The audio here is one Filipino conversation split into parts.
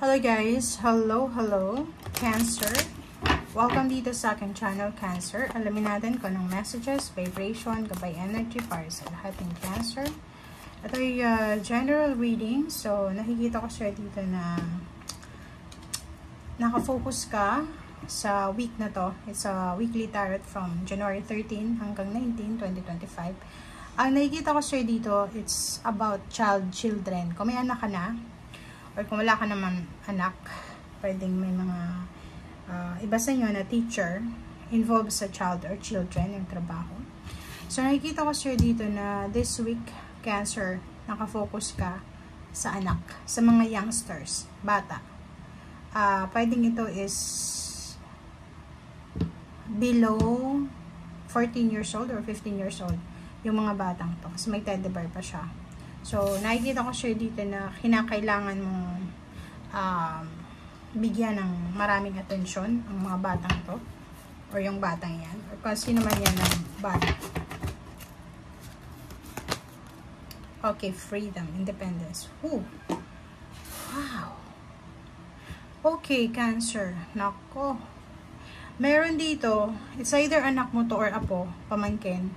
Hello guys! Hello! Cancer! Welcome dito sa aking channel, Cancer. Alamin natin kung anong messages, vibration, gabay energy para sa lahat ng Cancer. Ito ay general reading. So, nakikita ko siya dito na nakafocus ka sa week na to. It's a weekly tarot from January 13 hanggang 19, 2025. Ang nakikita ko siya dito, it's about children. Kung may anak ka na, or kung wala ka naman anak, pwedeng may mga iba sa inyo na teacher involved sa child or children, yung trabaho. So, nakikita ko sir dito na this week, Cancer, nakafocus ka sa anak, sa mga youngsters, bata. Pwedeng ito is below 14 years old or 15 years old, yung mga batang to. Kasi may teddy bear pa siya. So, nakikita ko siya dito na kinakailangan mong bigyan ng maraming atensyon ang mga batang to. Or yung batang yan. Or kung sino man yan ng bata. Okay, freedom, independence. Ooh. Wow. Okay, Cancer. Nako. Meron dito, it's either anak mo to or apo, pamangkin.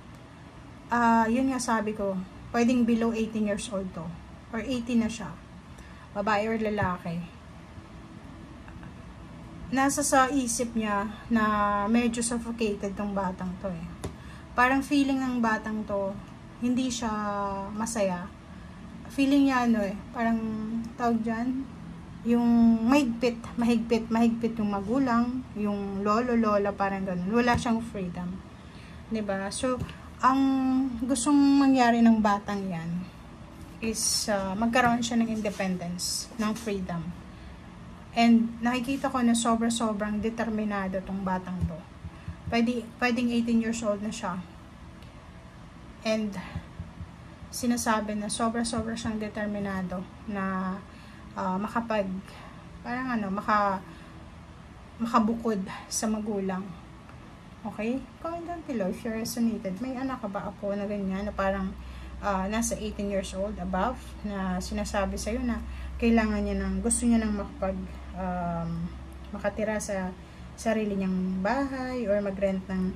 Yun nga sabi ko. Pwedeng below 18 years old to. Or 18 na siya. Babae or lalaki. Nasa sa isip niya na medyo suffocated tong batang to eh. Parang feeling ng batang to, hindi siya masaya. Feeling niya parang tawag dyan, yung mahigpit yung magulang, yung lolo, lola, parang ganun. Wala siyang freedom. Diba? So, ang gustong mangyari ng batang yan is magkaroon siya ng independence, ng freedom. And nakikita ko na sobrang determinado tong batang to. Pwedeng 18 years old na siya. And sinasabi na sobra siyang determinado na makabukod sa magulang. Okay? Comment down below if you resonated. May anak ka ba apo na ganyan na parang nasa 18 years old above na sinasabi sa'yo na kailangan niya gusto niya makatira sa sarili niyang bahay or mag-rent ng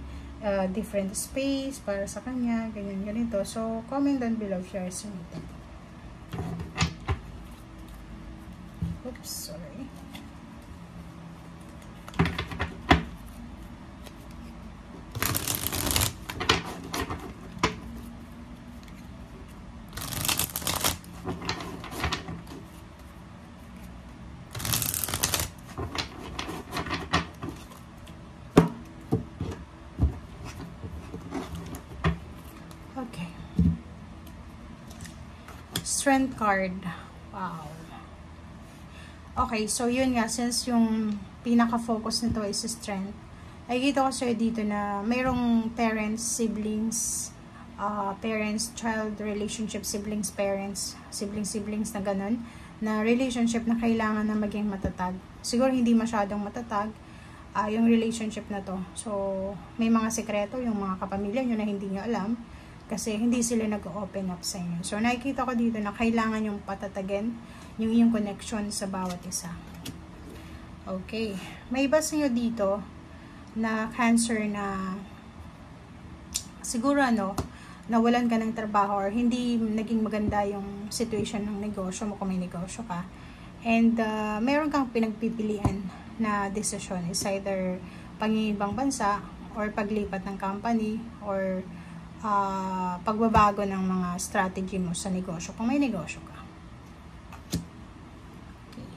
different space para sa kanya, ganito. So, comment down below if you resonated. Oops, sorry. Okay. Strength card. Wow. Okay, so yun nga, since yung pinaka-focus nito is strength, nakikita ko sa'yo dito na mayroong parents, siblings, parents-child relationship, siblings-parents, siblings na ganun, na relationship na kailangan na maging matatag. Siguro hindi masyadong matatag yung relationship na to. So, may mga sekreto yung mga kapamilya nyo na hindi nyo alam kasi hindi sila nag-open up sa inyo. So, nakikita ko dito na kailangan yung patatagin yung iyong connection sa bawat isa. Okay. May iba sa inyo dito na Cancer na siguro nawalan ka ng trabaho or hindi naging maganda yung situation ng negosyo mo kung may negosyo ka. And meron kang pinagpipilian na desisyon. Is either pangingibang bansa or paglipat ng company or pagbabago ng mga strategy mo sa negosyo kung may negosyo ka. Okay.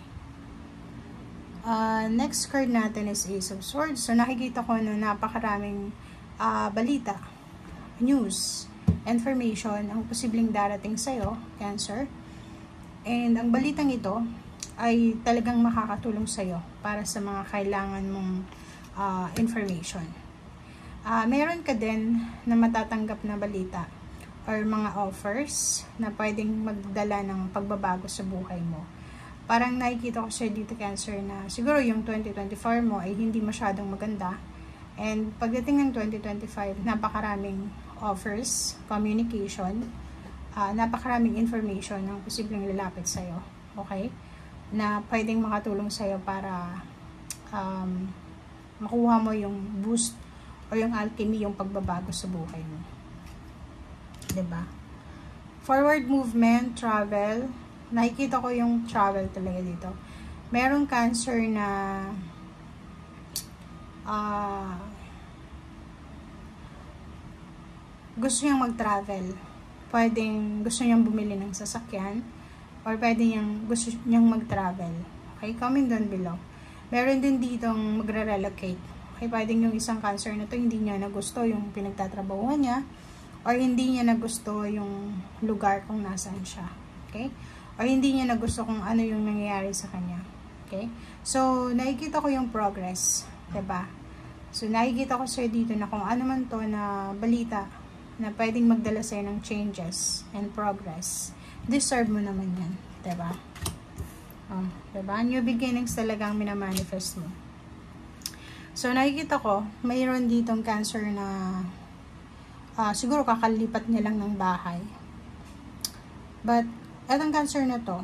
Next card natin is Ace of Swords. So nakikita ko na napakaraming balita, news, information ang posibleng darating sa'yo, Cancer. And ang balitang ito ay talagang makakatulong sa'yo para sa mga kailangan mong information. Meron ka din na matatanggap na balita or mga offers na pwedeng magdala ng pagbabago sa buhay mo. Parang nakikita ko siya dito, Cancer, na siguro yung 2024 mo ay hindi masyadong maganda. And pagdating ng 2025, napakaraming offers, communication, napakaraming information ang posibleng lalapit sa'yo. Okay? na pwedeng makatulong sa'yo para makuha mo yung boost o yung alchemy, yung pagbabago sa buhay mo. Diba? Forward movement, travel. Nakikita ko yung travel talaga dito. Merong Cancer na gusto niyang mag-travel. Pwedeng gusto niyang bumili ng sasakyan or pwedeng gusto niyang mag-travel. Okay, comment down below. Meron din ditong magre-relocate. Okay, pwedeng yung isang Cancer na to hindi niya nagusto yung pinagtatrabahuhan niya or hindi niya nagusto yung lugar kung nasaan siya. Okay? Or hindi niya nagusto kung ano yung nangyayari sa kanya. Okay? So, nakikita ko yung progress. Diba? So, nakikita ko sa'yo dito na kung ano man to na balita na pwedeng magdala sa'yo ng changes and progress. Deserve mo naman yan. Diba? Oh, diba? New beginnings talagang minamanifest mo. So, nakikita ko, mayroon ditong Cancer na siguro kakalipat niya lang ng bahay. But, etong Cancer na to,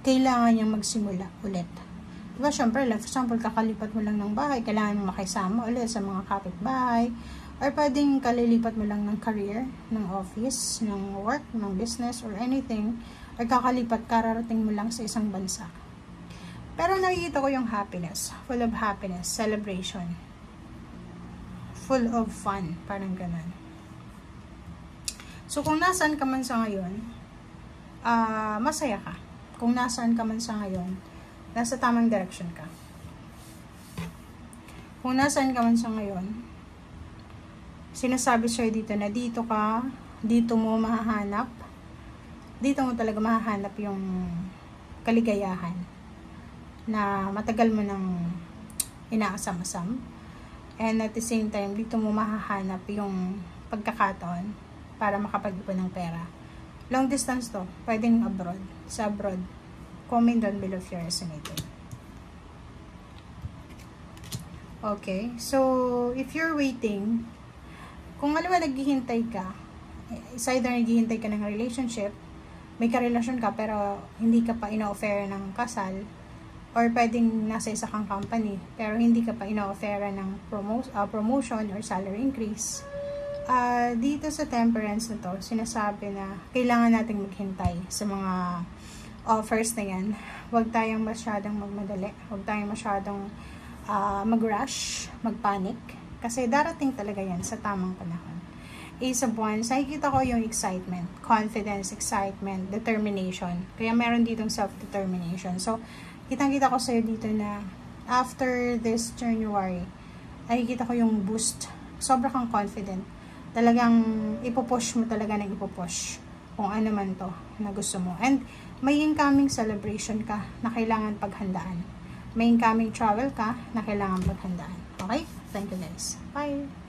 kailangan niyang magsimula ulit. Diba, syempre, like, for example, kakalipat mo lang ng bahay, kailangan mo makisama ulit sa mga kapitbahay, or pwedeng kalilipat mo lang ng career, ng office, ng work, ng business, or anything, or kakalipat, kararating mo lang sa isang bansa. Pero nakikita ko yung happiness, full of happiness, celebration, full of fun, parang ganun. So, kung nasaan ka man sa ngayon, masaya ka. Kung nasaan ka man sa ngayon, nasa tamang direction ka. Kung nasaan ka man sa ngayon, sinasabi sa'yo dito na dito ka, dito mo mahahanap, dito mo talaga mahahanap yung kaligayahan na matagal mo nang inaasam-asam. And at the same time, dito mo mahahanap yung pagkakataon para makapag-ipon ng pera. Long distance to, pwedeng abroad, sa abroad. Comment down below if you're resonating. Okay, so if you're waiting, kung alam mo naghihintay ka, it's either naghihintay ka ng relationship, may karelasyon ka pero hindi ka pa ina-offer ng kasal, or pwedeng nasa isa kang company pero hindi ka pa ina-offer ng promotion or salary increase. Dito sa Temperance na to, sinasabi na kailangan nating maghintay sa mga offers na yan. Huwag tayong masyadong magmadali. Huwag tayong masyadong mag-rush, mag-panic. Kasi darating talaga yan sa tamang panahon. Ace of Wands, nakikita ko yung excitement, confidence, excitement, determination. Kaya meron ditong self-determination. So, kitang-kita ko sa'yo dito na after this January, nakikita ko yung boost. Sobra kang confident. Talagang ipupush mo talaga na ipupush kung ano man to na gusto mo. And may incoming celebration ka na kailangan paghandaan. May incoming travel ka na kailangan paghandaan. Okay? Thank you guys. Bye!